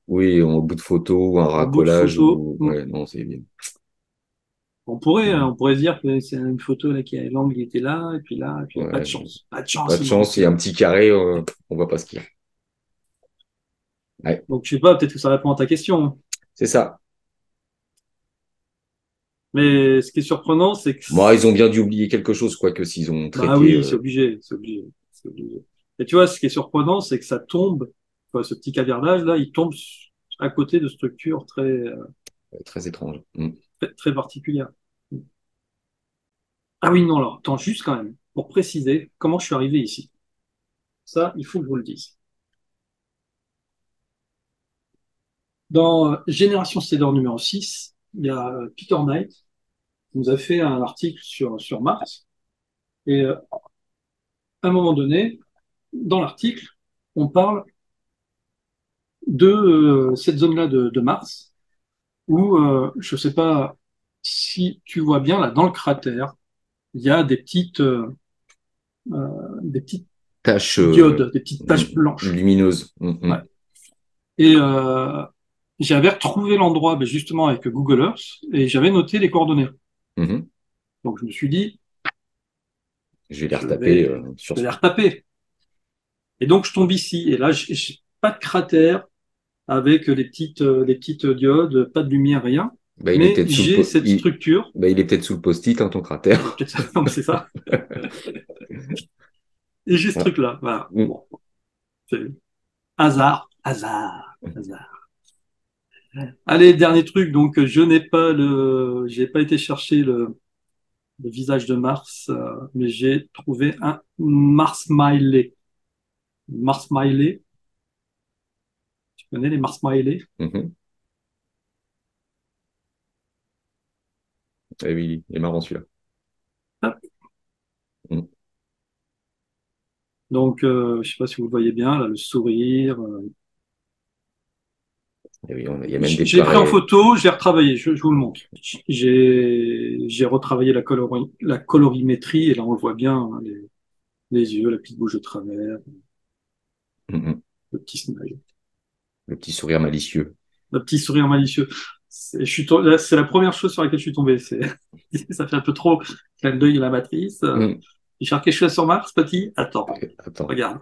Oui, en bout de photo ou un en bout de racolage photo. ou Mm. ouais, non, c'est bien. On pourrait, hein, Mm. on pourrait se dire que c'est une photo là qui a l'angle était là, et puis là, pas de Ouais, chance. Pas de pas chance, de il manque chance, il y a celui-là. un petit carré, on voit pas ce qu'il y a. Ouais, Donc je sais pas, peut-être que ça répond à ta question. c'est ça. Mais ce qui est surprenant, c'est que Moi, ils ont bien dû oublier quelque chose, quoique s'ils ont bah traité. oui, c'est obligé, c'est obligé, c'est obligé. Et tu vois, ce qui est surprenant, c'est que ça tombe, quoi, ce petit caviardage là, il tombe à côté de structures Très étrange. Mm. très, très particulières. Ah oui, non, alors, attends, juste quand même, pour préciser comment je suis arrivé ici. Ça, il faut que je vous le dise. Dans Génération Stellar numéro 6, il y a Peter Knight qui nous a fait un article sur Mars. Et à un moment donné, dans l'article, on parle de cette zone-là de Mars, où, je ne sais pas si tu vois bien, là, dans le cratère, il y a des petites Tache diodes, des petites taches blanches. lumineuse. Ouais. Et j'avais retrouvé l'endroit ben, justement avec Google Earth et j'avais noté les coordonnées. Mhm. Donc je me suis dit, Je vais les je retaper vais, sur. je vais les retaper. Et donc je tombe ici. Et là, j'ai pas de cratère avec les petites diodes, pas de lumière, rien. Bah, il est Mais peut-être sous le j'ai cette structure. bah, il est peut-être sous le post-it, hein, ton Il y a cratère. peut-être ça. Non, mais c'est ça. Et j'ai ce Voilà. truc-là. Voilà. Mm. Bon, c'est hasard, hasard, hasard. Allez, dernier truc. Donc, j'ai pas été chercher le visage de Mars, mais j'ai trouvé un Mars Smiley. Mars Smiley. Tu connais les Mars Smiley? Mhm. Eh oui, il est marrant celui-là. Mm. Donc, je sais pas si vous le voyez bien, là, le sourire. Eh oui, il y a même des Je l'ai pris en pareils. photo, je l'ai retravaillé, je vous le montre. J'ai retravaillé la colorimétrie, et là, on le voit bien, hein, les yeux, la petite bouche de travers, Mhm. le petit smile, Le petit sourire malicieux. le petit sourire malicieux. C'est la première chose sur laquelle je suis tombé. Ça fait un peu trop clin d'œil à la matrice. Mm. Tu cherches quelque chose sur Mars, petit? Attends, Attends. regarde.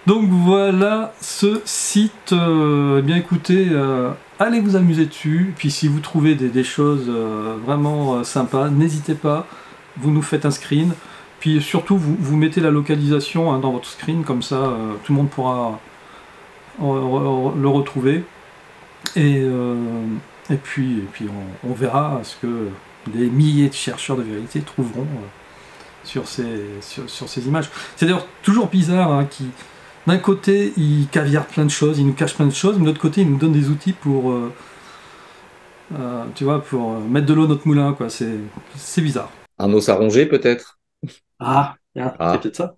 Donc voilà ce site. Eh bien écoutez, allez vous amuser dessus. Puis si vous trouvez des choses vraiment sympas, n'hésitez pas. Vous nous faites un screen. Puis surtout, vous mettez la localisation hein, dans votre screen, comme ça tout le monde pourra le retrouver. Et, euh, et puis on verra ce que des milliers de chercheurs de vérité trouveront sur ces images. C'est d'ailleurs toujours bizarre hein, d'un côté, ils caviardent plein de choses, ils nous cachent plein de choses, mais de l'autre côté, ils nous donnent des outils pour, tu vois, pour mettre de l'eau dans notre moulin, quoi. C'est bizarre. Un os à ronger, peut-être? Ah, regarde, c'est Ah, peut-être ça.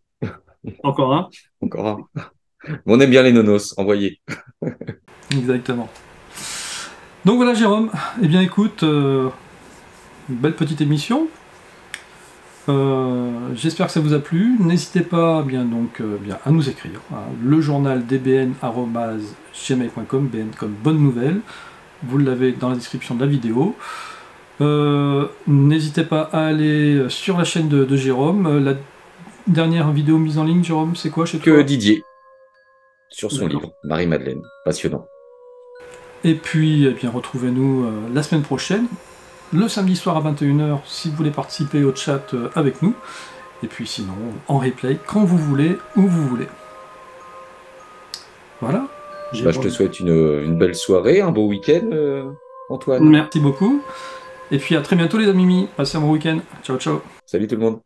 Encore un. encore un. Mais on aime bien les nonos, envoyez. Exactement. Donc voilà, Jérôme. Eh bien, écoute, une belle petite émission. J'espère que ça vous a plu. N'hésitez pas bien à nous écrire. Hein, le journal dbn@gmail.com, BN comme bonne nouvelle. Vous l'avez dans la description de la vidéo. N'hésitez pas à aller sur la chaîne de Jérôme. dernière vidéo mise en ligne, Jérôme, c'est quoi chez Que toi? Didier, sur son D'accord. livre, Marie-Madeleine. Passionnant. Et puis, eh bien, retrouvez-nous la semaine prochaine, le samedi soir à 21h, si vous voulez participer au chat avec nous. Et puis sinon, en replay, quand vous voulez, où vous voulez. Voilà. Bah, je te souhaite une belle soirée, un beau week-end, Antoine. Merci beaucoup. Et puis à très bientôt les amis. Passez un bon week-end. Ciao, ciao. Salut tout le monde.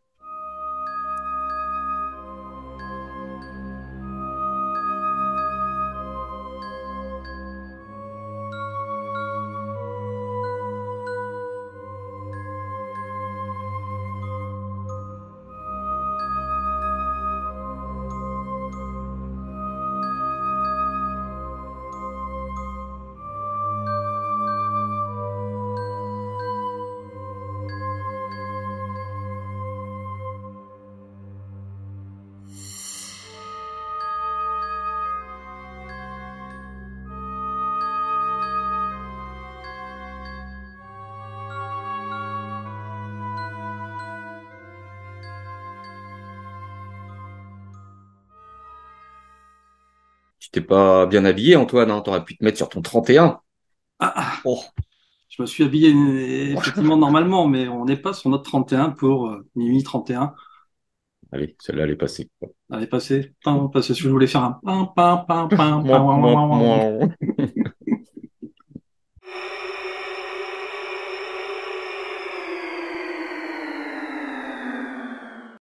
Tu t'es pas bien habillé, Antoine, hein. T'aurais pu te mettre sur ton 31. Ah, ah, Oh. je me suis habillé effectivement normalement, mais on n'est pas sur notre 31 pour minuit 31. Allez, celle-là, elle est passée. Allez, passez. Parce que je voulais faire un pam, pam, pam, pam, Mouah, mouah, pam. mouah.